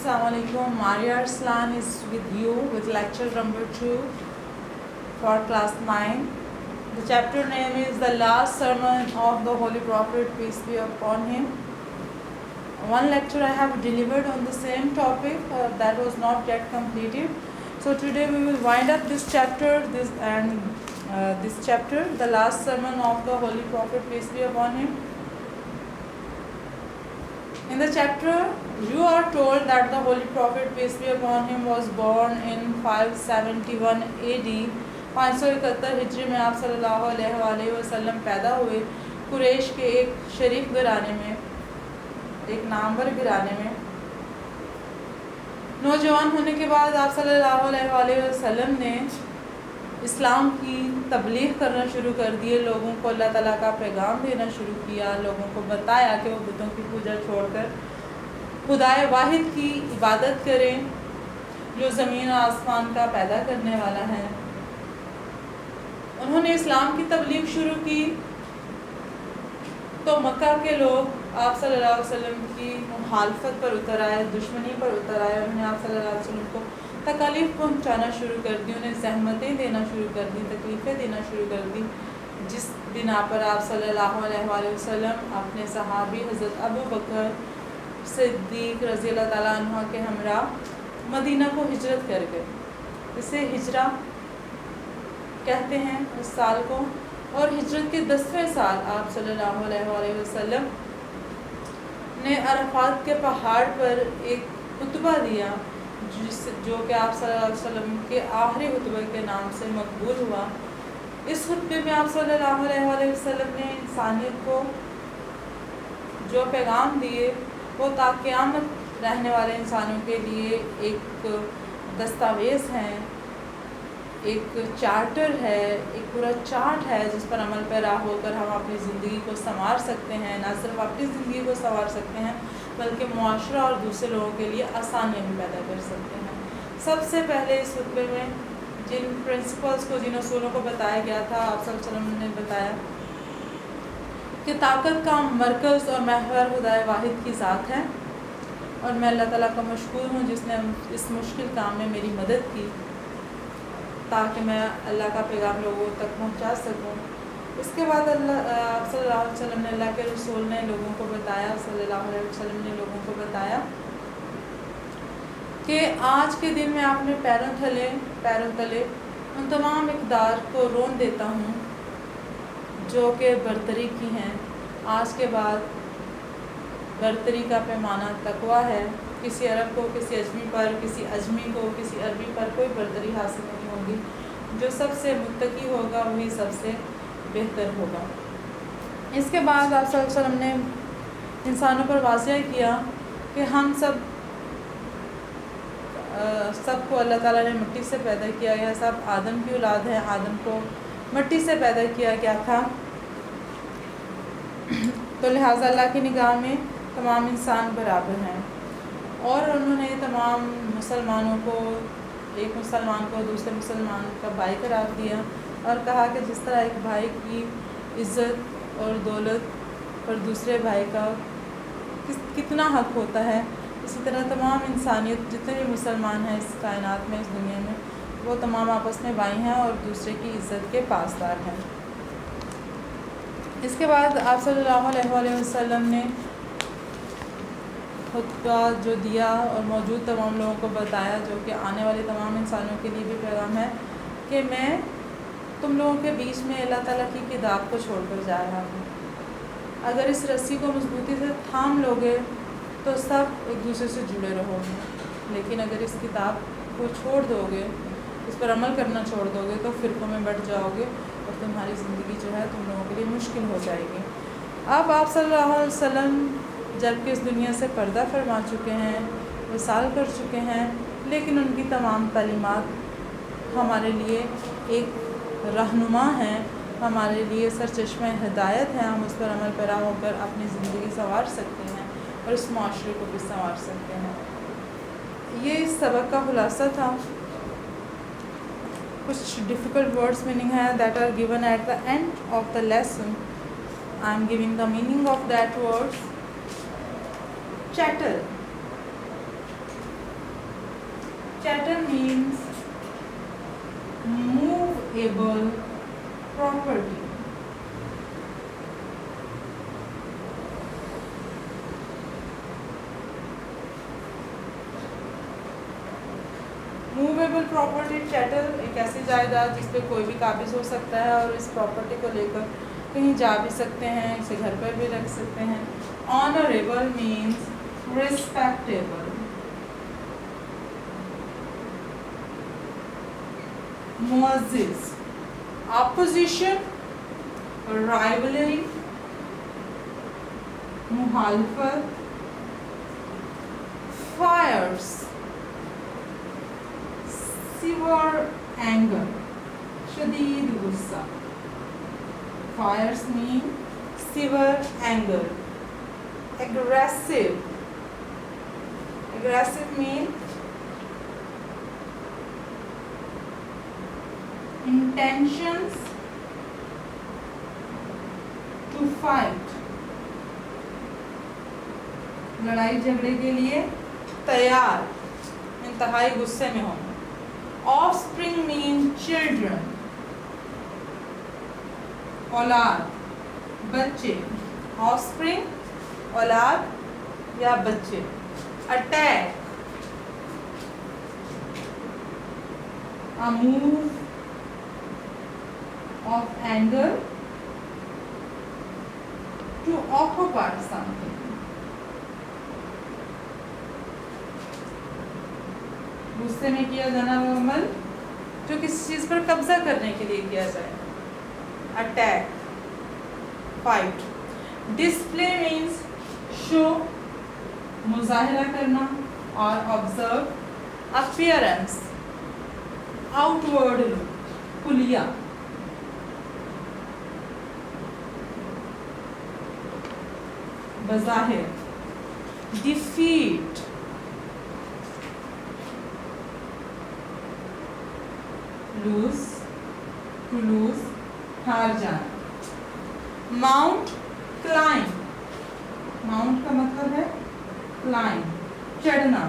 Assalamualaikum. Maria Arslan is with you with lecture number 2 for class 9. The chapter name is The Last Sermon of the Holy Prophet, peace be upon him. One lecture I have delivered on the same topic that was not yet completed. So today we will wind up this chapter, this chapter, The Last Sermon of the Holy Prophet, peace be upon him. In the chapter, you are told that the Holy Prophet, peace be upon him, was born in 571 AD. 571 हिजरी में आप सल्लल्लाहु अलैहि वसल्लम पैदा हुए कुरैश के एक शरीफ घराने में, एक नामवर घराने में। नौजवान होने के बाद आप सल्लल्लाहु अलैहि वसल्लम ने इस्लाम की तबलीग करना शुरू कर दिए, लोगों को अल्लाह ताला का पैगाम देना शुरू किया, लोगों को बताया कि वो बुतों की पूजा छोड़कर खुदाए वाहिद की इबादत करें जो ज़मीन और आसमान का पैदा करने वाला है। उन्होंने इस्लाम की तबलीग शुरू की तो मक्का के लोग आप सल्लल्लाहु अलैहि वसल्लम की मुखालफत पर उतर आए, दुश्मनी पर उतर आए। उन्होंने आप सल्लल्लाहु अलैहि वसल्लम को तकलीफ़ पहुंचाना शुरू कर दी, उन्हें ज़हमतें देना शुरू कर दी, तकलीफ़ें देना शुरू कर दी, जिस बिना पर आप सल्लल्लाहु अलैहि वसल्लम अपने सहाबी हज़रत अबू बकर सिद्दीक़ रज़ी अल्लाह ताला अन्हु के हमरा मदीना को हिजरत कर गए। इसे हिजरा कहते हैं उस साल को। और हिजरत के 10वें साल आप सल्लल्लाहु अलैहि वसल्लम ने अरफात के पहाड़ पर एक खुतबा दिया जो कि आप सल्लल्लाहु अलैहि वसल्लम के आखिरी खुतबे के नाम से मकबूल हुआ। इस खुतबे में आप सल्लल्लाहु अलैहि वसल्लम ने इंसानियत को जो पैगाम दिए वो ता क़यामत रहने वाले इंसानों के लिए एक दस्तावेज़ हैं, एक चार्टर है, एक पूरा चार्ट है जिस पर अमल पैरा होकर हम अपनी ज़िंदगी को संवार सकते हैं। न सिर्फ अपनी ज़िंदगी को संवार सकते हैं बल्कि मुआशरा और दूसरे लोगों के लिए आसानियाँ भी पैदा कर सकते हैं। सबसे पहले इस खुतबे में जिन प्रिंसिपल्स को, जिन असूलों को बताया गया था, आप सल्लल्लाहु अलैहि वसल्लम ने बताया कि ताकत का मरकज़ और महवर खुदाए वाहिद की ज़ात है और मैं अल्लाह ताला का मशकूर हूँ जिसने इस मुश्किल काम में मेरी मदद की ताकि मैं अल्लाह का पैगाम लोगों तक पहुँचा सकूँ। इसके बाद आप सल्लल्लाहु अलैहि वसल्लम ने, अल्लाह के रसूल ने लोगों को बताया, सल्लल्लाहु अलैहि वसल्लम ने लोगों को बताया कि आज के दिन मैं अपने पैरों तले उन तमाम इक़दार को रोन देता हूँ जो कि बरतरी की हैं। आज के बाद बरतरी का पैमाना तकवा है। किसी अरब को किसी अजमी पर, किसी अजमी को किसी अरबी पर कोई बरतरी हासिल नहीं होगी। जो सबसे मुत्तकी होगा वही सबसे बेहतर होगा। इसके बाद आप सल्लल्लाहु अलैहि वसल्लम ने इंसानों पर वाज़ेह किया कि हम सबको अल्लाह ताला ने मिट्टी से पैदा किया गया, सब आदम की औलाद हैं, आदम को मिट्टी से पैदा किया गया था। तो लिहाजा अल्लाह की निगाह में तमाम इंसान बराबर हैं। और उन्होंने तमाम मुसलमानों को, एक मुसलमान को दूसरे मुसलमान का भाई करार दिया और कहा कि जिस तरह एक भाई की इज़्ज़त और दौलत पर दूसरे भाई का कितना हक़ होता है, इसी तरह तमाम इंसानियत जितने भी मुसलमान हैं इस कायनात में, इस दुनिया में, वो तमाम आपस में भाई हैं और दूसरे की इज़्ज़त के पासदार हैं। इसके बाद आप सल्लल्लाहु अलैहि वसल्लम ने खुतबा जो दिया और मौजूद तमाम लोगों को बताया, जो कि आने वाले तमाम इंसानों के लिए भी पैगाम है कि मैं तुम लोगों के बीच में अल्लाह ताला की किताब को छोड़कर जा रहा हूँ। अगर इस रस्सी को मजबूती से थाम लोगे तो सब एक दूसरे से जुड़े रहोगे, लेकिन अगर इस किताब को छोड़ दोगे, इस पर अमल करना छोड़ दोगे तो फ़िरक़ों में बँट जाओगे और तुम्हारी ज़िंदगी जो है तुम लोगों के लिए मुश्किल हो जाएगी। अब आप सल्लल्लाहु अलैहि वसल्लम जबकि इस दुनिया से पर्दा फरमा चुके हैं, विसाल कर चुके हैं, लेकिन उनकी तमाम तालीमात हमारे लिए एक रहनुमा हैं, हमारे लिए सरचश्मे हिदायत हैं। हम उस पर अमल पैरा होकर अपनी ज़िंदगी संवार सकते हैं और इस माशरे को भी संवार सकते हैं। ये इस सबक का खुलासा था। कुछ डिफ़िकल्ट वर्ड्स मीनिंग है that are given at the end of the lesson. I am giving the meaning of that words. Chattel Chattel means movable property. Movable property chattel एक ऐसी जायदाद जिस पे कोई भी काबिज हो सकता है और इस प्रॉपर्टी को लेकर कहीं जा भी सकते हैं, इसे घर पर भी रख सकते हैं. Honourable means respectable. मुअज़्ज़िज़ ऑपोजिशन, राइवलरी, मुहालफत. फायर्स सिवर एंगर, शदीद गुस्सा. Fires mean severe anger. Aggressive, aggressive mean intentions to fight, लड़ाई झगड़े के लिए तैयार, इंतहाई गुस्से में होना. Offspring mean children, औलाद, बच्चे. Offspring औलाद या बच्चे. Attack a move of anger to occupy something. गुस्से में किया जाना वो अमल जो किसी चीज पर कब्जा करने के लिए किया जाए. Attack, fight. Display means show, मुजाहिरा करना और ऑब्जर्व. अपीयरेंस, आउटवर्ड लुक, कुलिया. बज़ाहिर. डिफीट, लूज, टू लूज, हार जाना. Mount, climb. माउंट का मतलब है क्लाइंब, चढ़ना.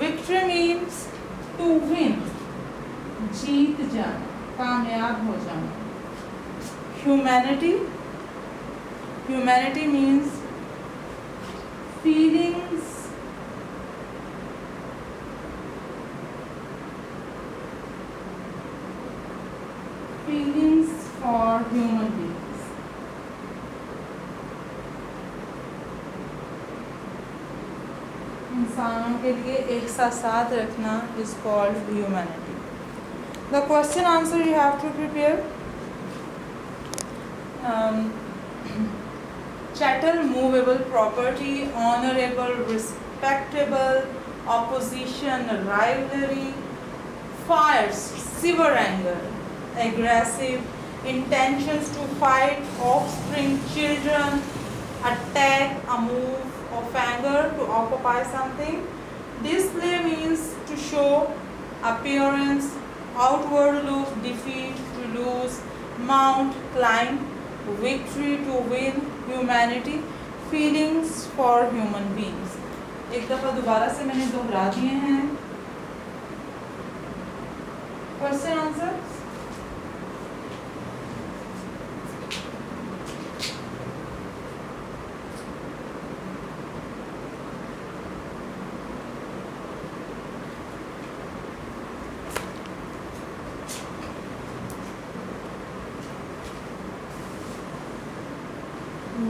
विक्ट्री मीन्स टू विन, जीत जाना, कामयाब हो जाना. Humanity, humanity means feelings for human beings. इंसानों के लिए एक साथ रखना is called humanity. The question answer you have to prepare. Chattel, movable property. Honorable, respectable. Opposition, rivalry. Fires, severe anger, aggressive. Intentions to fight. Offspring, children. Attack, a move of anger to occupy something. Display means to show. Appearance, outward look. Defeat, to lose. Mount, climb. Victory, to win. Humanity, feelings for human beings. एक दफ़ा दोबारा से मैंने दोहरा दिए हैं. Question answer.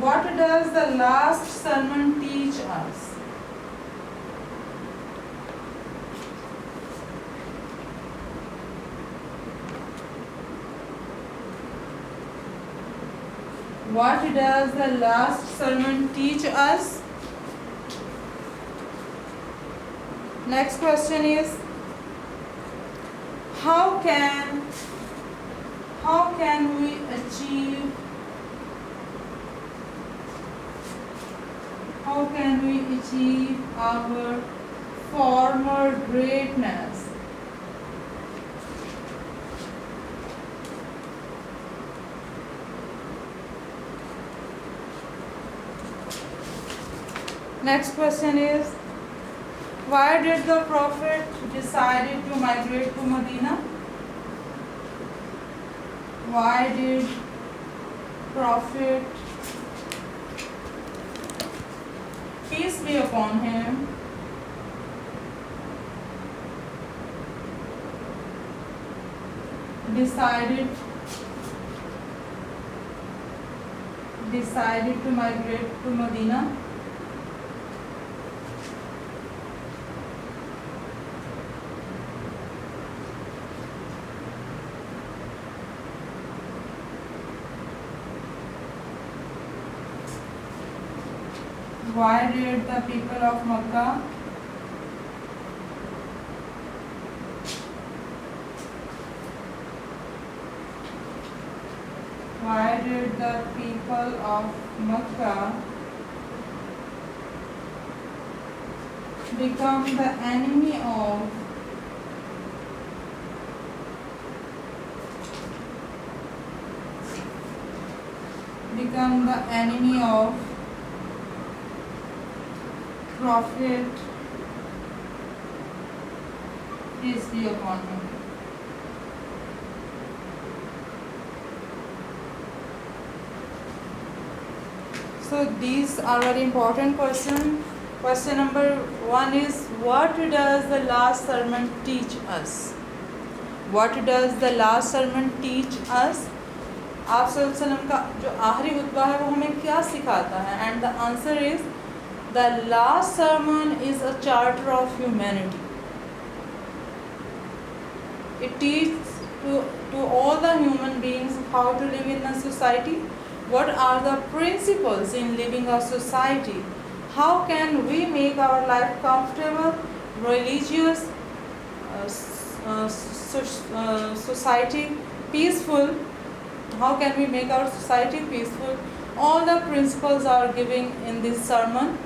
What does the last sermon teach us? What does the last sermon teach us? Next question is, how can we achieve our former greatness? Next question is, Why did the Prophet decided to migrate to Medina? Why did Prophet, peace be upon him, decided to migrate to Medina? Why did the people of Makkah become the enemy of Prophet, peace be upon him? So these are very important questions. Question number 1 is, what does the last sermon teach us? What does the last sermon teach us? आप सल्लल्लाहु अलैहि वसल्लम का जो आखिरी खुतबा है वो हमें क्या सिखाता है? And the answer is, the last sermon is a charter of humanity. It teaches to all the human beings how to live in a society. What are the principles in living a society? How can we make our life comfortable, religious, society peaceful? How can we make our society peaceful? All the principles are given in this sermon,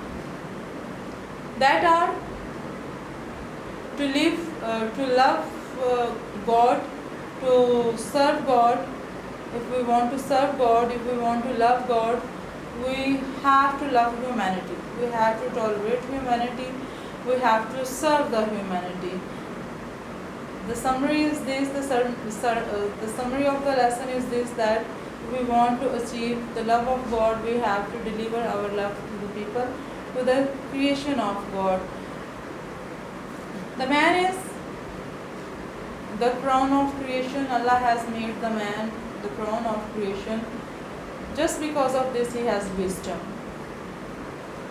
that are to live, to love God, to serve God. If we want to serve God, if we want to love God, we have to love humanity. We have to tolerate humanity. We have to serve the humanity. The summary is this, the summary of the lesson is this, that if we want to achieve the love of God, we have to deliver our love to the people, to the creation of God. The man is the crown of creation. Allah has made the man the crown of creation. Just because of this, he has wisdom.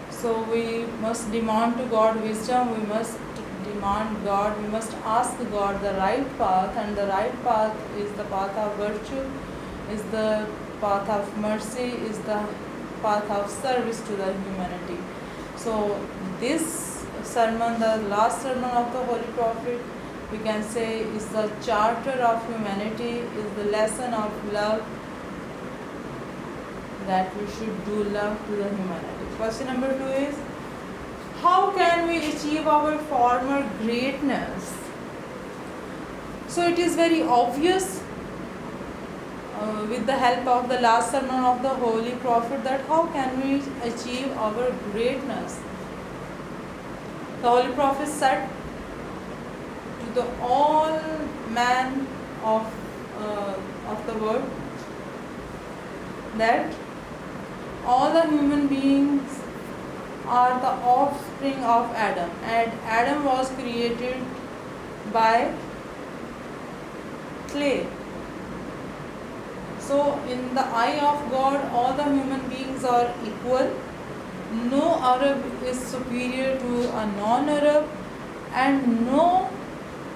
So we must demand to God wisdom. We must demand God, we must ask God the right path, and the right path is the path of virtue, is the path of mercy, is the path of service to the humanity. So this sermon, the last sermon of the Holy Prophet, we can say is the charter of humanity, is the lesson of love, that we should do love to the humanity. Question number 2 is, how can we achieve our former greatness? So it is very obvious with the help of the last sermon of the Holy Prophet, that how can we achieve our greatness. The Holy Prophet said to the all man of the world, that all the human beings are the offspring of Adam, and Adam was created by clay. So in the eye of God, all the human beings are equal. No Arab is superior to a non-Arab, and no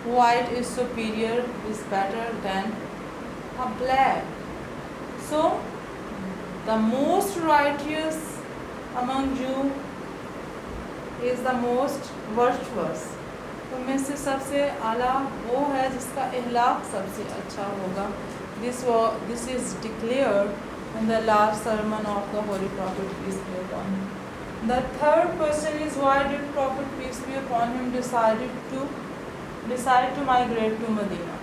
white is superior, is better than a black. So the most righteous among you is the most virtuous. तो में से सबसे आला वो है जिसका अहलाक सबसे अच्छा होगा. This is declared in the last sermon of the Holy Prophet, peace be upon him. The third question is, why did Prophet, peace be upon him, decide to migrate to Medina?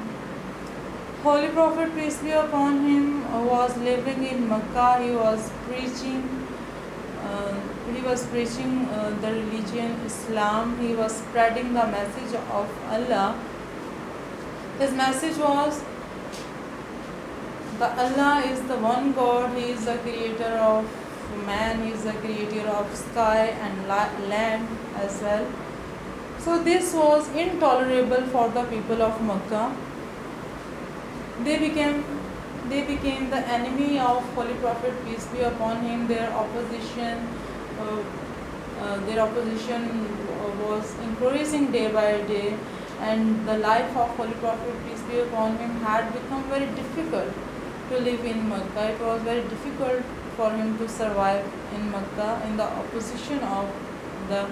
Holy Prophet, peace be upon him, was living in Makkah. He was preaching uh, he was preaching the religion Islam. He was spreading the message of Allah. His message was the Allah is the one God. He is the creator of man. He is the creator of sky and land as well. So this was intolerable for the people of Makkah. They became the enemy of Holy Prophet, peace be upon him. Their opposition was increasing day by day, and the life of Holy Prophet, peace be upon him, had become very difficult to live in Makkah. It was very difficult for him to survive in Makkah in the opposition of the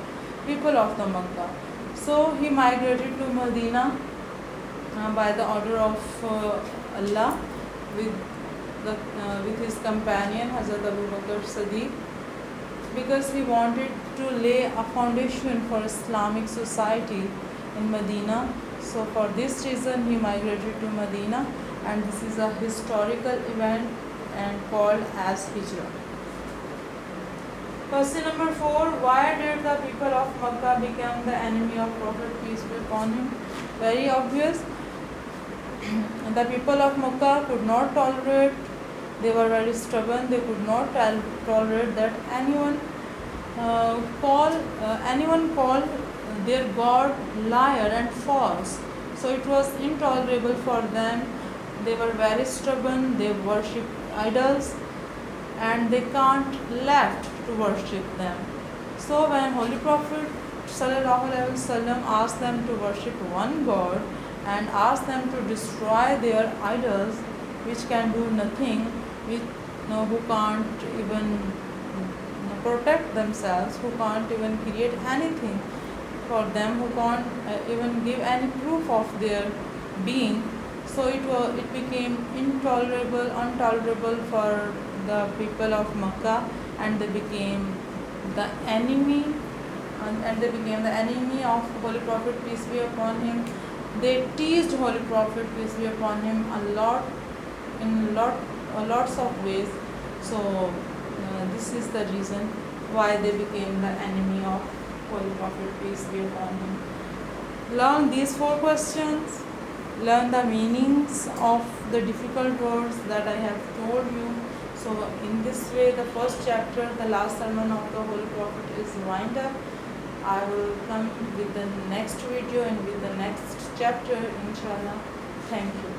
people of the Makkah. So he migrated to Medina by the order of Allah with his companion Hazrat Abu Bakr Siddiq, because he wanted to lay a foundation for Islamic society in Medina. So for this reason he migrated to Medina, and this is a historical event and called as Hijrah. Question number 4. Why did the people of Makkah become the enemy of Prophet, peace be upon him? Very obvious. The people of Makkah could not tolerate, they were very stubborn, they could not tolerate that anyone call their God liar and false. So it was intolerable for them. They were very stubborn, they worshipped idols, and they can't left to worship them. So when Holy Prophet ﷺ asked them to worship one God and asked them to destroy their idols, which can do nothing, who can't even protect themselves, who can't even create anything for them, who can't even give any proof of their being. So it became untolerable for the people of Makkah, and they became the enemy, of Holy Prophet, peace be upon him. They teased Holy Prophet, peace be upon him, lots of ways. So this is the reason why they became the enemy of Holy Prophet, peace be upon him. Learn these 4 questions. Learn the meanings of the difficult words that I have told you. So in this way, the first chapter, the last sermon of the Holy Prophet, is wind up. I will come with the next video and with the next chapter, inshallah. Thank you.